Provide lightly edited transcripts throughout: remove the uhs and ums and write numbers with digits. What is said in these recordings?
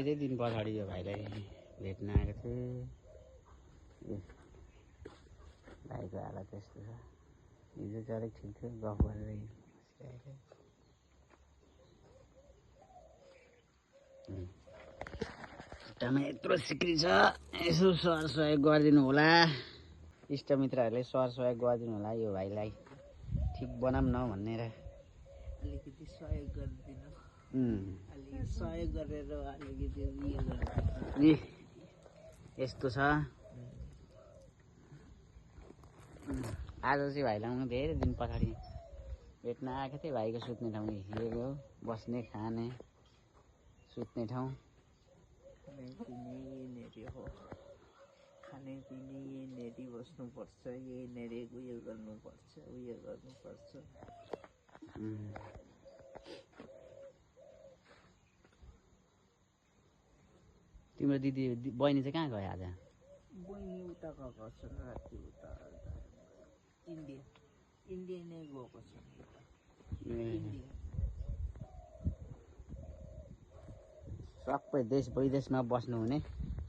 धेरै दिन पछाडि यो भाइलाई भेट्न आएको थिएँ। भाइको हालत यस्तो छ। हिजो चाहिँ अलिक ठिक थियो, गफ गरेर बसिरहेको थिएँ। खुट्टामा यत्रो सिक्री छ, यसो सर सहयोग गरिदिनु होला। इष्टमित्रहरूले सर सहयोग गरिदिनु होला यो भाइलाई ठिक बनाऊँ न भनेर। अलिकति सहयोग गरिदिनु। अलिकति सहयोग गरेर अलिकति उयो गरिदिनु। यस्तो छ। आज चाहिँ भाइलाई म धेरै दिन पछाडि भेट्न आएको थिएँ। भाइको सुत्ने ठाउँ हेरेको हो, बस्ने खाने सुत्ने ठाउँ। खाने पिने यहीँनेरि हो। खाने पिने यहीँनेरि बस्नुपर्छ, यहीँनेरि उयो गर्नुपर्छ, उयो गर्नुपर्छ। तिम्रो दिदी बहिनी चाहिँ कहाँ गयो आज? बहिनी उता गएको छन्, राति उता इन्डिया नै गएको छन्। इन्डिया सबै देश विदेशमा बस्नुहुने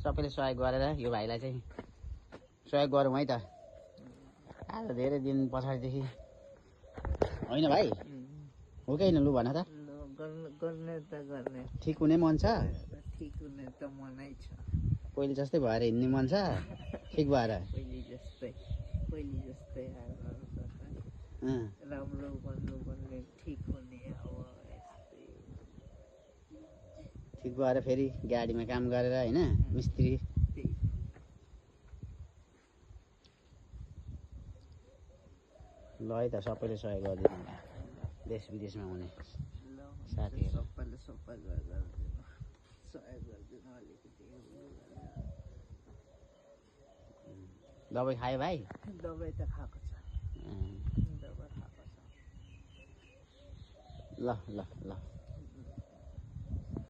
सबैले सहयोग गरेर यो भाइलाई चाहिँ सहयोग गरौँ है त। आज धेरै दिन पछाडिदेखि होइन भाइ हो कि होइन? लु भन त। गर्ने त गर्ने। ठिक हुने मन छ? ठिक हुने त मनै छ। पहिले जस्तै भएर हिँड्ने मन छ? ठिक भएर पहिले जस्तै राम्रो भन्नु भन्ने ठिक हुने अब यस्तै ठिक भएर फेरि गाडीमा काम गरेर होइन, मिस्त्री ल है त। सबैले सहयोग गरिदिनु होला देश विदेशमा हुने साथीहरू। सबैले गरिदिनु, सहयोग गरिदिनु अलिकति। दबाई खायो भाइ? दबाई त खाएको छ, दबाई खाएको छ। ल ल ल।